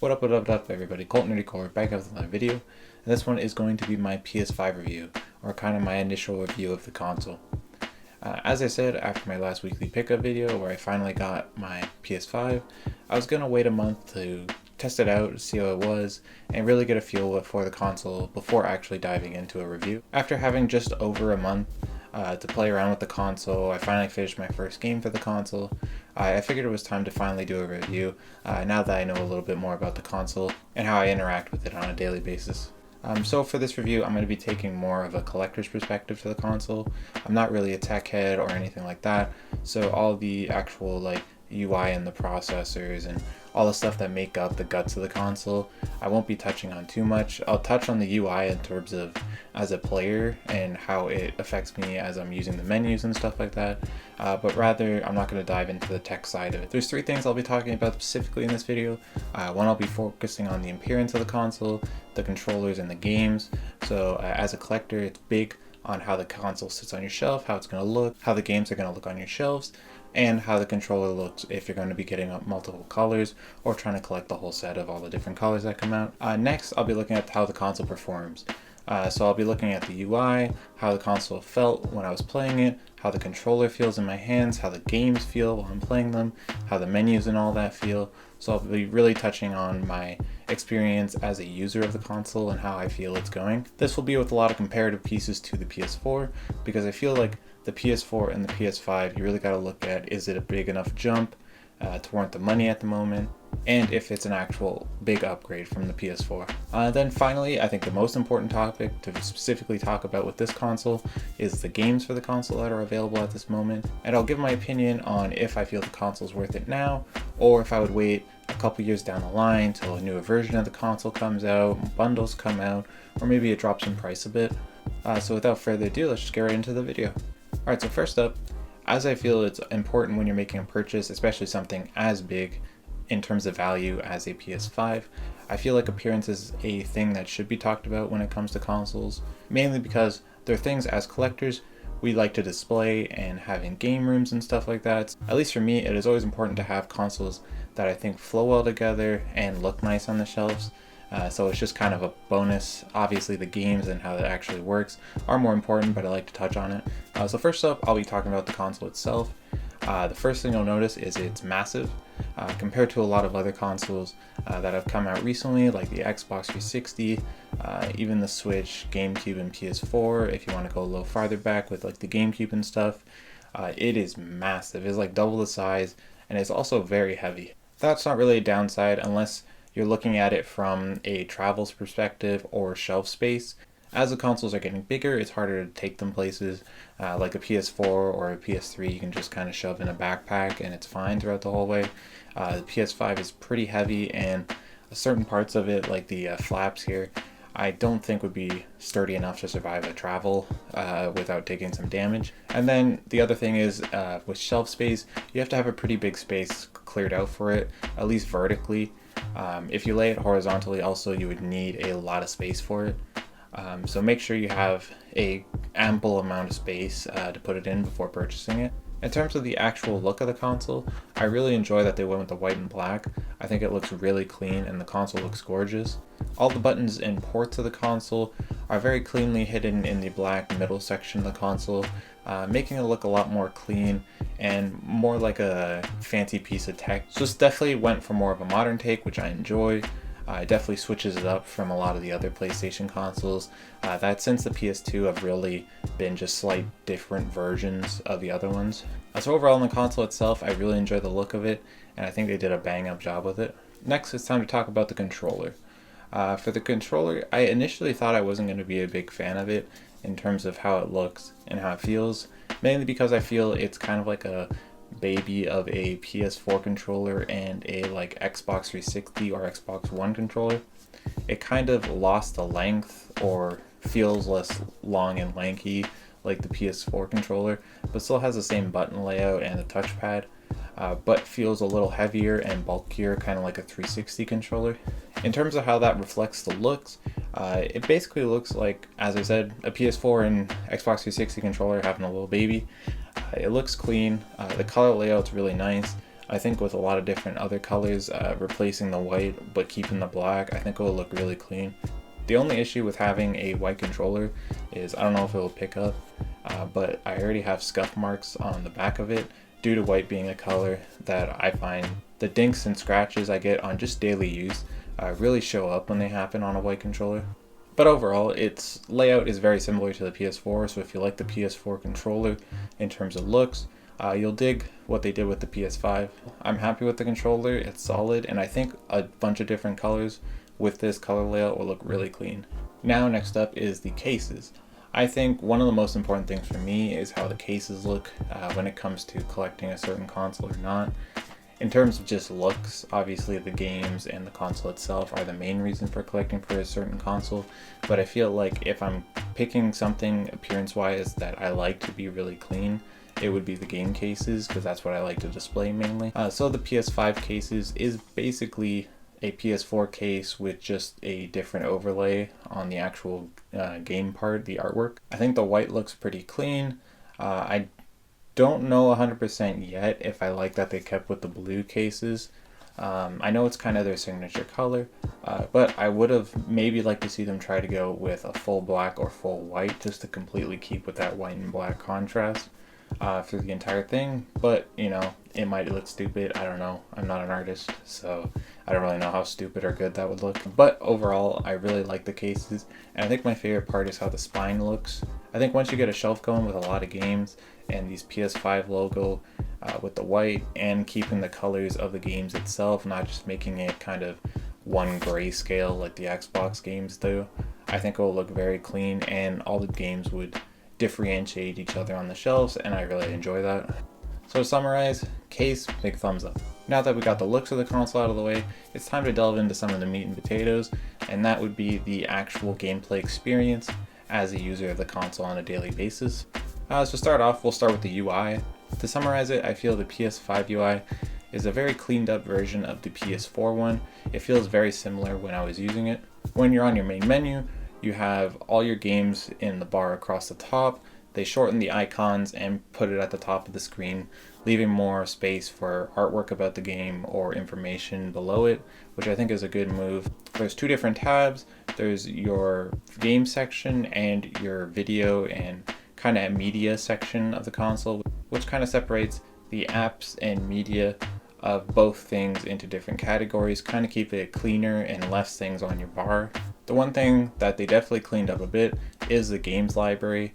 What up everybody, Colton Core back with another video, and this one is going to be my PS5 review, or kind of my initial review of the console. As I said after my last weekly pickup video where I finally got my PS5, I was going to wait a month to test it out, see how it was, and really get a feel for the console before actually diving into a review. After having just over a month to play around with the console, I finally finished my first game for the console. I figured it was time to finally do a review now that I know a little bit more about the console and how I interact with it on a daily basis. So for this review, I'm going to be taking more of a collector's perspective to the console. I'm not really a tech head or anything like that, so all the actual UI and the processors and all the stuff that make up the guts of the console, I won't be touching on too much. I'll touch on the UI in terms of as a player and how it affects me as I'm using the menus and stuff like that, but rather I'm not going to dive into the tech side of it. There's three things I'll be talking about specifically in this video. One, I'll be focusing on the appearance of the console, the controllers, and the games. So as a collector, it's big on how the console sits on your shelf, how it's going to look, how the games are going to look on your shelves, and how the controller looks if you're going to be getting multiple colors or trying to collect the whole set of all the different colors that come out. Next, I'll be looking at how the console performs. So I'll be looking at the UI, how the console felt when I was playing it, how the controller feels in my hands, how the games feel while I'm playing them, how the menus and all that feel. So I'll be really touching on my experience as a user of the console and how I feel it's going. This will be with a lot of comparative pieces to the PS4, because I feel like the PS4 and the PS5, you really got to look at, is it a big enough jump to warrant the money at the moment, and if it's an actual big upgrade from the PS4. Then finally, I think the most important topic to specifically talk about with this console is the games for the console that are available at this moment, and I'll give my opinion on if I feel the console's worth it now, or if I would wait a couple years down the line till a newer version of the console comes out, bundles come out, or maybe it drops in price a bit. So without further ado, let's just get right into the video. Alright, so first up, as I feel it's important when you're making a purchase, especially something as big in terms of value as a PS5, I feel like appearance is a thing that should be talked about when it comes to consoles, mainly because they're things as collectors we like to display and have in game rooms and stuff like that. At least for me, it is always important to have consoles that I think flow well together and look nice on the shelves. So it's just kind of a bonus. Obviously the games and how it actually works are more important, but I like to touch on it. So first up, I'll be talking about the console itself. The first thing you'll notice is it's massive. Compared to a lot of other consoles that have come out recently, like the Xbox 360, even the Switch, GameCube, and PS4, if you want to go a little farther back with like the GameCube and stuff, it is massive. It's like double the size, and it's also very heavy. That's not really a downside unless you're looking at it from a travels perspective or shelf space. As the consoles are getting bigger, it's harder to take them places. Like a PS4 or a PS3, you can just kind of shove in a backpack and it's fine throughout the whole way. The PS5 is pretty heavy, and certain parts of it, like the flaps here, I don't think would be sturdy enough to survive a travel without taking some damage. And then the other thing is with shelf space, you have to have a pretty big space cleared out for it, at least vertically. If you lay it horizontally also, you would need a lot of space for it. So make sure you have a ample amount of space to put it in before purchasing it. In terms of the actual look of the console, I really enjoy that they went with the white and black. I think it looks really clean and the console looks gorgeous. All the buttons and ports of the console are very cleanly hidden in the black middle section of the console, making it look a lot more clean and more like a fancy piece of tech. So this definitely went for more of a modern take, which I enjoy. It definitely switches it up from a lot of the other PlayStation consoles that since the PS2 have really been just slight different versions of the other ones. So overall in the console itself, I really enjoy the look of it, and I think they did a bang up job with it. Next, it's time to talk about the controller. For the controller, I initially thought I wasn't going to be a big fan of it in terms of how it looks and how it feels, mainly because I feel it's kind of like a baby of a PS4 controller and a like Xbox 360 or Xbox One controller. It kind of lost the length or feels less long and lanky like the PS4 controller, but still has the same button layout and the touchpad, but feels a little heavier and bulkier, kind of like a 360 controller. In terms of how that reflects the looks, it basically looks like, as I said, a PS4 and Xbox 360 controller having a little baby. It looks clean, the color layout's really nice, I think with a lot of different other colors, replacing the white but keeping the black, I think it will look really clean. The only issue with having a white controller is I don't know if it will pick up, but I already have scuff marks on the back of it due to white being a color that I find the dinks and scratches I get on just daily use really show up when they happen on a white controller. But overall, its layout is very similar to the PS4, so if you like the PS4 controller in terms of looks, you'll dig what they did with the PS5. I'm happy with the controller, it's solid, and I think a bunch of different colors with this color layout will look really clean. Now next up is the cases. I think one of the most important things for me is how the cases look when it comes to collecting a certain console or not. In terms of just looks, obviously the games and the console itself are the main reason for collecting for a certain console, but I feel like if I'm picking something appearance-wise that I like to be really clean, it would be the game cases, because that's what I like to display mainly. So the PS5 cases is basically a PS4 case with just a different overlay on the actual game part, the artwork. I think the white looks pretty clean. I don't know 100% yet if I like that they kept with the blue cases. I know it's kind of their signature color, but I would have maybe liked to see them try to go with a full black or full white just to completely keep with that white and black contrast for the entire thing. But you know, it might look stupid, I don't know, I'm not an artist, so I don't really know how stupid or good that would look. But overall, I really like the cases, and I think my favorite part is how the spine looks. I think once you get a shelf going with a lot of games and these PS5 logo with the white and keeping the colors of the games itself, not just making it kind of one grayscale like the Xbox games do, I think it will look very clean and all the games would differentiate each other on the shelves, and I really enjoy that. So to summarize, case, big thumbs up. Now that we got the looks of the console out of the way, it's time to delve into some of the meat and potatoes, and that would be the actual gameplay experience as a user of the console on a daily basis. So to start off, we'll start with the UI. To summarize it, I feel the PS5 UI is a very cleaned up version of the PS4 one. It feels very similar when I was using it. When you're on your main menu, you have all your games in the bar across the top. They shorten the icons and put it at the top of the screen, leaving more space for artwork about the game or information below it, which I think is a good move. There's two different tabs. There's your game section and your video and kind of media section of the console, which kind of separates the apps and media of both things into different categories, kind of keep it cleaner and less things on your bar. The one thing that they definitely cleaned up a bit is the games library.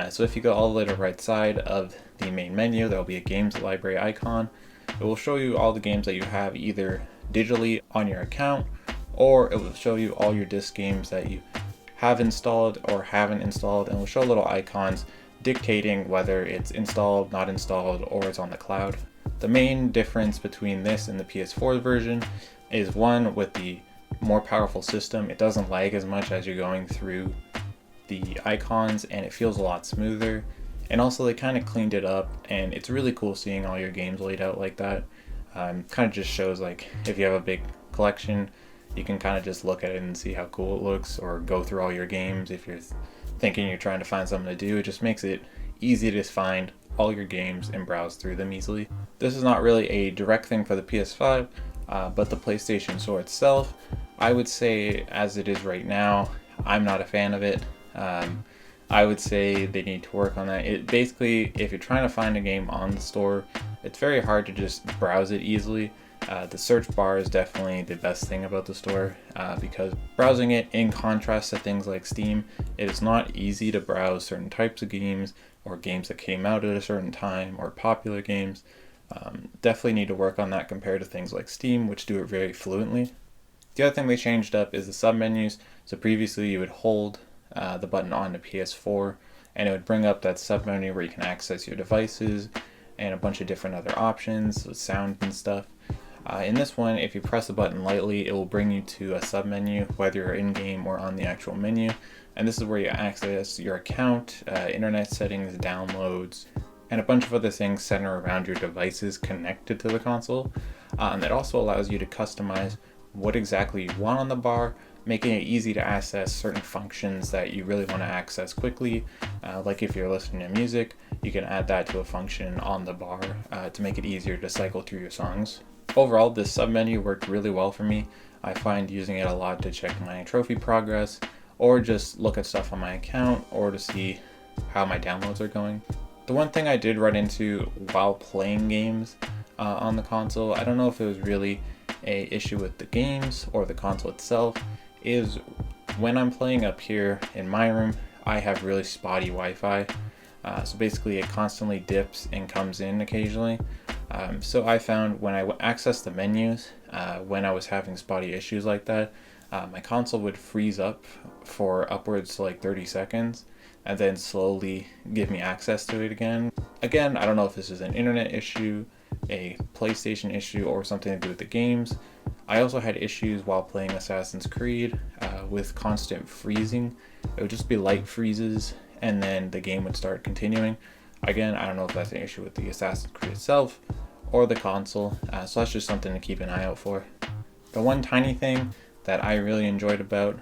So if you go all the way to the right side of the main menu, there will be a games library icon. It will show you all the games that you have either digitally on your account, or it will show you all your disc games that you have installed or haven't installed, and will show little icons dictating whether it's installed, not installed, or it's on the cloud. The main difference between this and the PS4 version is one, with the more powerful system, it doesn't lag as much as you're going through the icons, and it feels a lot smoother. And also they kind of cleaned it up, and it's really cool seeing all your games laid out like that. Kind of just shows, like, if you have a big collection, you can kind of just look at it and see how cool it looks, or go through all your games. If you're thinking you're trying to find something to do, it just makes it easy to find all your games and browse through them easily. This is not really a direct thing for the PS5, but the PlayStation Store itself, I would say as it is right now, I'm not a fan of it. I would say they need to work on that. It basically, if you're trying to find a game on the store, it's very hard to just browse it easily. The search bar is definitely the best thing about the store, because browsing it, in contrast to things like Steam, it is not easy to browse certain types of games or games that came out at a certain time or popular games. Definitely need to work on that compared to things like Steam, which do it very fluently. The other thing they changed up is the submenus. So previously you would hold the button on the PS4 and it would bring up that submenu where you can access your devices and a bunch of different other options with sound and stuff. In this one, if you press the button lightly, it will bring you to a submenu, whether you're in-game or on the actual menu. And this is where you access your account, internet settings, downloads, and a bunch of other things center around your devices connected to the console. And that also allows you to customize what exactly you want on the bar, making it easy to access certain functions that you really want to access quickly. Like if you're listening to music, you can add that to a function on the bar to make it easier to cycle through your songs. Overall, this submenu worked really well for me. I find using it a lot to check my trophy progress, or just look at stuff on my account, or to see how my downloads are going. The one thing I did run into while playing games on the console, I don't know if it was really a issue with the games or the console itself, is when I'm playing up here in my room, I have really spotty Wi-Fi. So basically it constantly dips and comes in occasionally. So I found when I access the menus, when I was having spotty issues like that, my console would freeze up for upwards to like 30 seconds and then slowly give me access to it again. Again, I don't know if this is an internet issue, a PlayStation issue, or something to do with the games. I also had issues while playing Assassin's Creed with constant freezing. It would just be light freezes and then the game would start continuing. Again, I don't know if that's an issue with the Assassin's Creed itself or the console, so that's just something to keep an eye out for. The one tiny thing that I really enjoyed about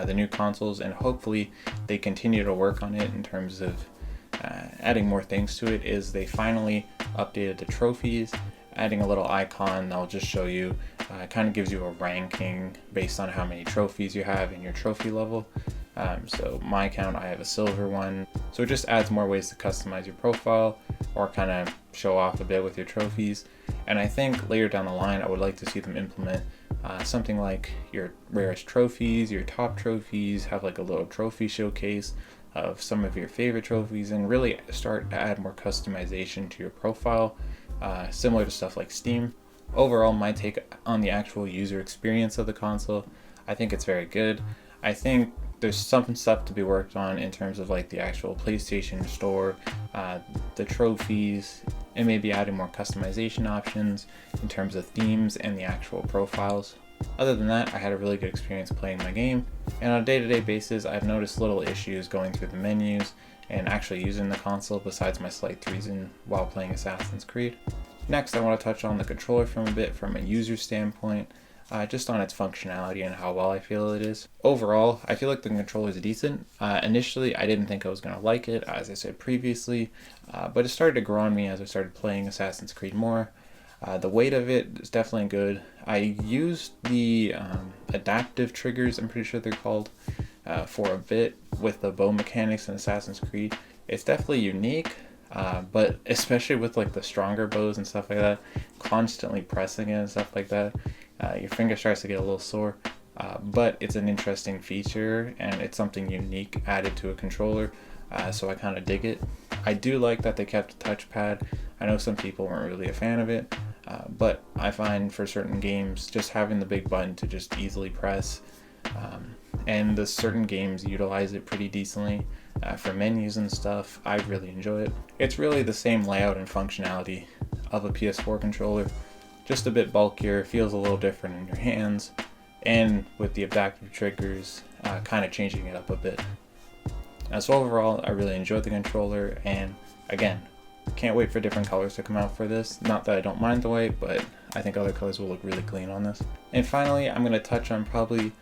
the new consoles, and hopefully they continue to work on it in terms of adding more things to it, is they finally updated the trophies, adding a little icon that'll just show you, it kind of gives you a ranking based on how many trophies you have in your trophy level. So my account, I have a silver one, so it just adds more ways to customize your profile or kind of show off a bit with your trophies. And I think later down the line I would like to see them implement something like your rarest trophies, your top trophies, have like a little trophy showcase of some of your favorite trophies, and really start to add more customization to your profile, similar to stuff like Steam. Overall, my take on the actual user experience of the console, I think it's very good. I think there's some stuff to be worked on in terms of like the actual PlayStation Store, the trophies, and maybe adding more customization options in terms of themes and the actual profiles. Other than that, I had a really good experience playing my game, and on a day-to-day basis, I've noticed little issues going through the menus and actually using the console besides my slight treason while playing Assassin's Creed. Next, I want to touch on the controller from a bit from a user standpoint, just on its functionality and how well I feel it is. Overall, I feel like the controller is decent. Initially, I didn't think I was going to like it, as I said previously, but it started to grow on me as I started playing Assassin's Creed more. The weight of it is definitely good. I used the adaptive triggers, I'm pretty sure they're called, for a bit with the bow mechanics in Assassin's Creed. It's definitely unique, but especially with like the stronger bows and stuff like that, constantly pressing it and stuff like that, your finger starts to get a little sore. But it's an interesting feature and it's something unique added to a controller, so I kind of dig it. I do like that they kept a touchpad. I know some people weren't really a fan of it, but I find for certain games just having the big button to just easily press, and the certain games utilize it pretty decently for menus and stuff. I really enjoy it. It's really the same layout and functionality of a PS4 controller, just a bit bulkier, feels a little different in your hands, and with the adaptive triggers kind of changing it up a bit. So overall, I really enjoyed the controller, and again, can't wait for different colors to come out for this. Not that I don't mind the white, but I think other colors will look really clean on this. And finally, I'm going to touch on probably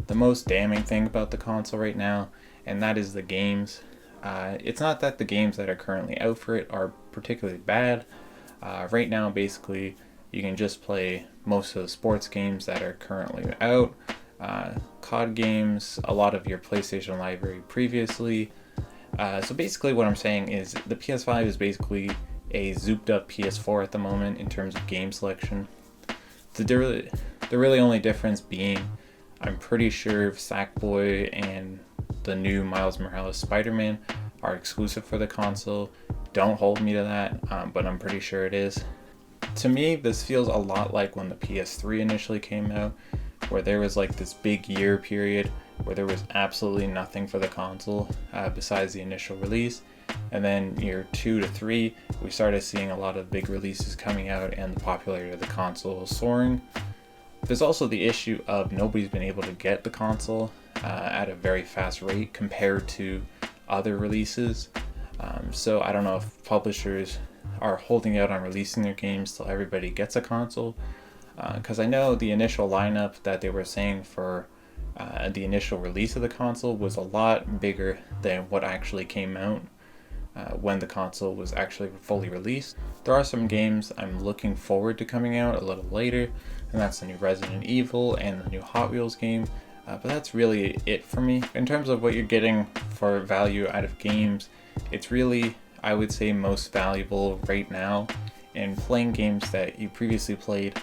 the most damning thing about the console right now, and that is the games. It's not that the games that are currently out for it are particularly bad. Right now, basically, you can just play most of the sports games that are currently out, COD games, a lot of your PlayStation library previously. So basically what I'm saying is the PS5 is basically a zooped up PS4 at the moment in terms of game selection. The really only difference being, I'm pretty sure Sackboy and the new Miles Morales Spider-Man are exclusive for the console. Don't hold me to that, but I'm pretty sure it is. To me, this feels a lot like when the PS3 initially came out, where there was like this big year period where there was absolutely nothing for the console besides the initial release. And then year 2 to 3, we started seeing a lot of big releases coming out and the popularity of the console soaring. There's also the issue of nobody's been able to get the console at a very fast rate compared to other releases. So I don't know if publishers are holding out on releasing their games till everybody gets a console. because I know the initial lineup that they were saying for the initial release of the console was a lot bigger than what actually came out when the console was actually fully released. There are some games I'm looking forward to coming out a little later, and that's the new Resident Evil and the new Hot Wheels game. But that's really it for me. In terms of what you're getting for value out of games, it's really, I would say, most valuable right now in playing games that you previously played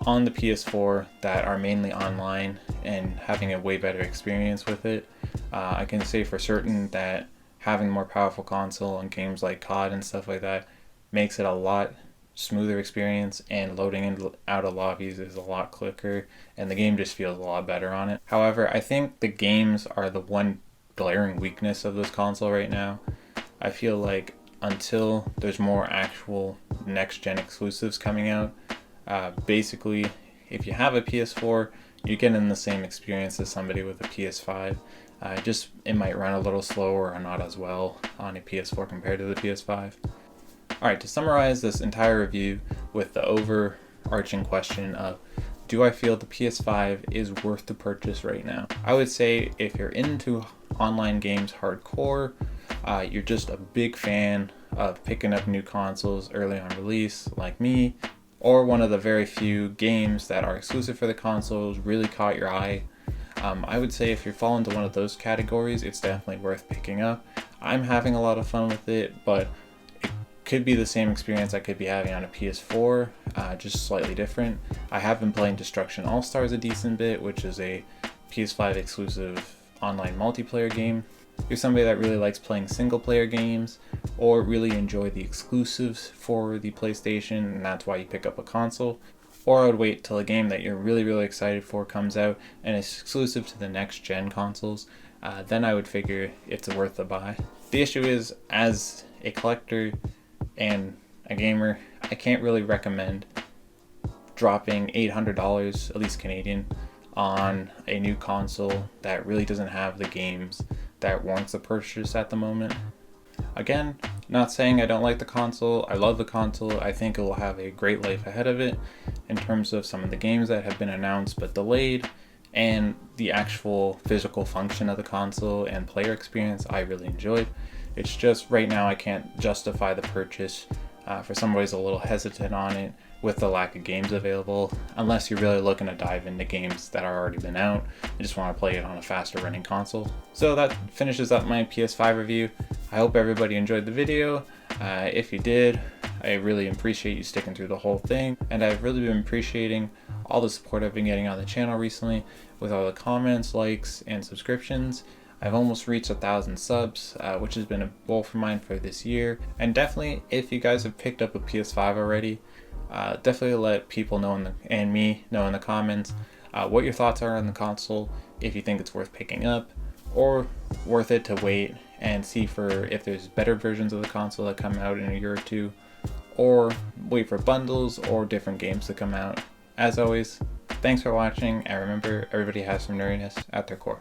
on the PS4 that are mainly online and having a way better experience with it. I can say for certain that having a more powerful console on games like COD and stuff like that makes it a lot smoother experience, and loading in out of lobbies is a lot quicker, and the game just feels a lot better on it. However, I think the games are the one glaring weakness of this console right now. I feel like until there's more actual next-gen exclusives coming out, basically, if you have a PS4, you're getting the same experience as somebody with a PS5. Just it might run a little slower or not as well on a PS4 compared to the PS5. Alright, to summarize this entire review with the overarching question of, do I feel the PS5 is worth the purchase right now? I would say if you're into online games hardcore, you're just a big fan of picking up new consoles early on release like me, or one of the very few games that are exclusive for the consoles really caught your eye, I would say if you fall into one of those categories, it's definitely worth picking up. I'm having a lot of fun with it, but it could be the same experience I could be having on a PS4, just slightly different. I have been playing Destruction All-Stars a decent bit, which is a PS5 exclusive online multiplayer game. If you're somebody that really likes playing single player games or really enjoy the exclusives for the PlayStation, and that's why you pick up a console, or I would wait till a game that you're really excited for comes out and is exclusive to the next gen consoles, then I would figure it's worth the buy. The issue is, as a collector and a gamer, I can't really recommend dropping $800, at least Canadian, on a new console that really doesn't have the games that warrants a purchase at the moment. Again, not saying I don't like the console. I love the console. I think it will have a great life ahead of it in terms of some of the games that have been announced but delayed, and the actual physical function of the console and player experience I really enjoyed. It's just right now I can't justify the purchase for somebody who's a little hesitant on it with the lack of games available, unless you're really looking to dive into games that are already been out and just want to play it on a faster running console. So that finishes up my PS5 review. I hope everybody enjoyed the video. If you did, I really appreciate you sticking through the whole thing, and I've really been appreciating all the support I've been getting on the channel recently with all the comments, likes, and subscriptions. I've almost reached 1,000 subs, which has been a goal for mine for this year. And definitely, if you guys have picked up a PS5 already, definitely let people know and me know in the comments what your thoughts are on the console, if you think it's worth picking up, or worth it to wait and see for if there's better versions of the console that come out in a year or two, or wait for bundles or different games to come out. As always, thanks for watching, and remember, everybody has some nerdiness at their core.